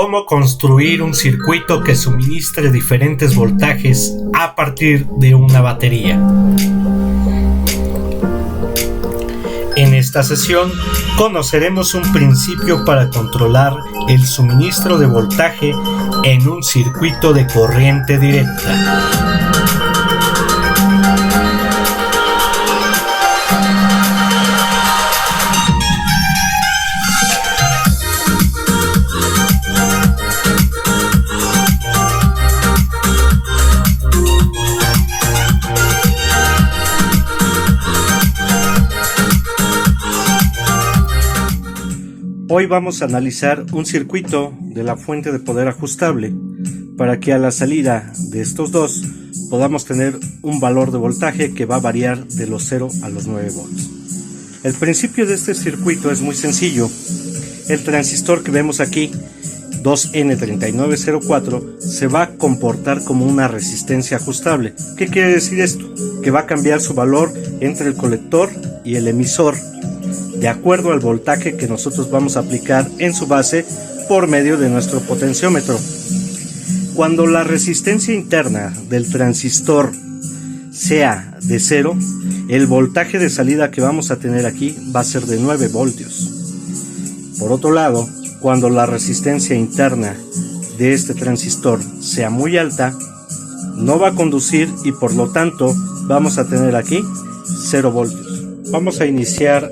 cómo construir un circuito que suministre diferentes voltajes a partir de una batería. En esta sesión conoceremos un principio para controlar el suministro de voltaje en un circuito de corriente directa. Hoy vamos a analizar un circuito de la fuente de poder ajustable para que a la salida de estos dos podamos tener un valor de voltaje que va a variar de los 0 a los 9 volts. El principio de este circuito es muy sencillo. El transistor que vemos aquí, 2N3904, se va a comportar como una resistencia ajustable. ¿Qué quiere decir esto? Que va a cambiar su valor entre el colector y el emisor de acuerdo al voltaje que nosotros vamos a aplicar en su base por medio de nuestro potenciómetro. Cuando la resistencia interna del transistor sea de 0, el voltaje de salida que vamos a tener aquí va a ser de 9 voltios. Por otro lado, cuando la resistencia interna de este transistor sea muy alta, no va a conducir y por lo tanto vamos a tener aquí 0 voltios. Vamos a iniciar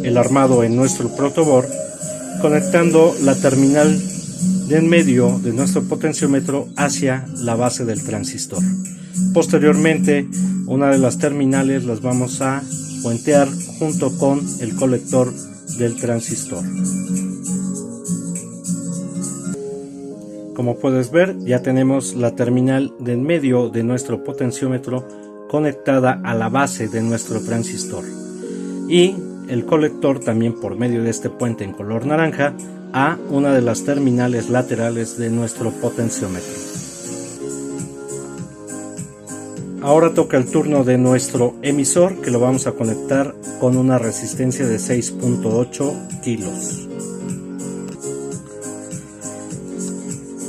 el armado en nuestro protoboard conectando la terminal de en medio de nuestro potenciómetro hacia la base del transistor. Posteriormente, una de las terminales las vamos a puentear junto con el colector del transistor. Como puedes ver, ya tenemos la terminal de en medio de nuestro potenciómetro conectada a la base de nuestro transistor y el colector también por medio de este puente en color naranja a una de las terminales laterales de nuestro potenciómetro. Ahora toca el turno de nuestro emisor, que lo vamos a conectar con una resistencia de 6.8 kilos.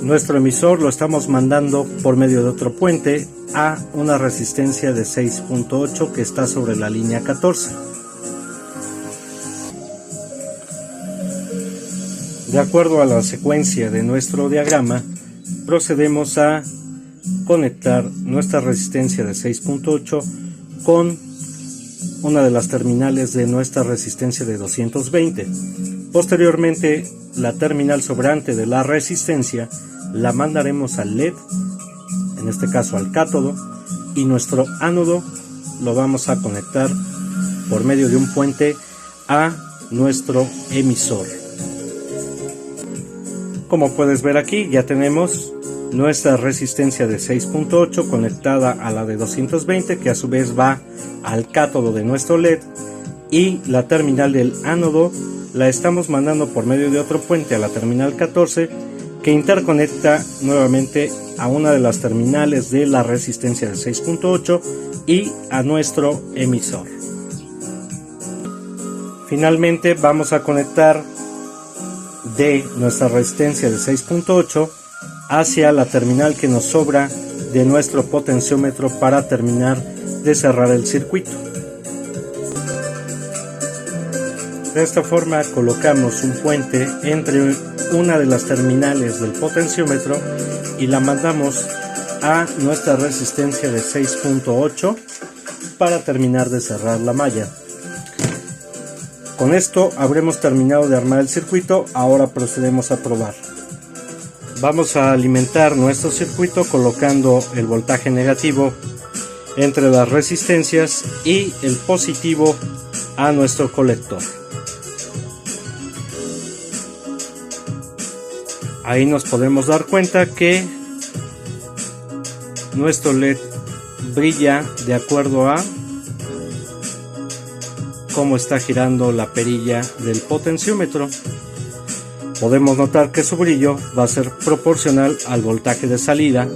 Nuestro emisor lo estamos mandando por medio de otro puente a una resistencia de 6.8 que está sobre la línea 14. De acuerdo a la secuencia de nuestro diagrama, procedemos a conectar nuestra resistencia de 6.8 con una de las terminales de nuestra resistencia de 220. Posteriormente, la terminal sobrante de la resistencia la mandaremos al LED, en este caso al cátodo, y nuestro ánodo lo vamos a conectar por medio de un puente a nuestro emisor. Como puedes ver aquí, ya tenemos nuestra resistencia de 6.8 conectada a la de 220, que a su vez va al cátodo de nuestro LED, y la terminal del ánodo la estamos mandando por medio de otro puente a la terminal 14, que interconecta nuevamente a una de las terminales de la resistencia de 6.8 y a nuestro emisor. Finalmente vamos a conectar de nuestra resistencia de 6.8 hacia la terminal que nos sobra de nuestro potenciómetro para terminar de cerrar el circuito. De esta forma colocamos un puente entre una de las terminales del potenciómetro y la mandamos a nuestra resistencia de 6.8 para terminar de cerrar la malla. Con esto habremos terminado de armar el circuito. Ahora procedemos a probar. Vamos a alimentar nuestro circuito colocando el voltaje negativo entre las resistencias y el positivo a nuestro colector. Ahí nos podemos dar cuenta que nuestro LED brilla de acuerdo a cómo está girando la perilla del potenciómetro. Podemos notar que su brillo va a ser proporcional al voltaje de salida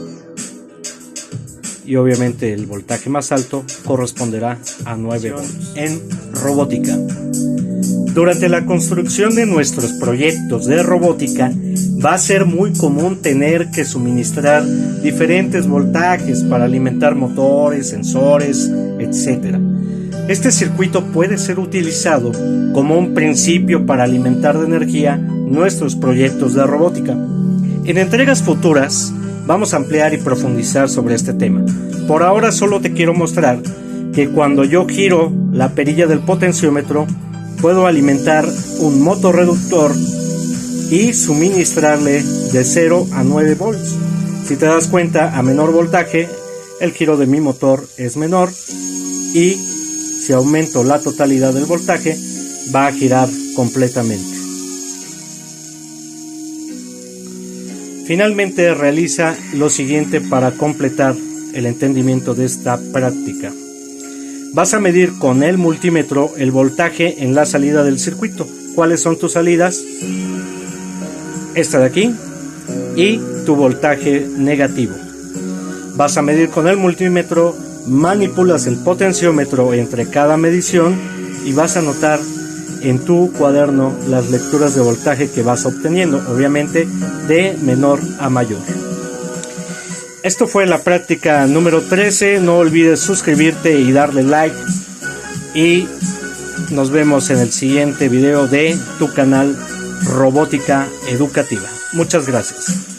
y obviamente el voltaje más alto corresponderá a 9 volts. En robótica. Durante la construcción de nuestros proyectos de robótica va a ser muy común tener que suministrar diferentes voltajes para alimentar motores, sensores, etc. Este circuito puede ser utilizado como un principio para alimentar de energía nuestros proyectos de robótica. En entregas futuras vamos a ampliar y profundizar sobre este tema. Por ahora solo te quiero mostrar que cuando yo giro la perilla del potenciómetro, puedo alimentar un motorreductor y suministrarle de 0 a 9 volts. Si te das cuenta, a menor voltaje, el giro de mi motor es menor, y si aumento la totalidad del voltaje, va a girar completamente. Finalmente realiza lo siguiente para completar el entendimiento de esta práctica. Vas a medir con el multímetro el voltaje en la salida del circuito. ¿Cuáles son tus salidas? Esta de aquí y tu voltaje negativo. Vas a medir con el multímetro, manipulas el potenciómetro entre cada medición y vas a anotar en tu cuaderno las lecturas de voltaje que vas obteniendo, obviamente de menor a mayor. Esto fue la práctica número 13. No olvides suscribirte y darle like, y nos vemos en el siguiente video de tu canal Robótica Educativa. Muchas gracias.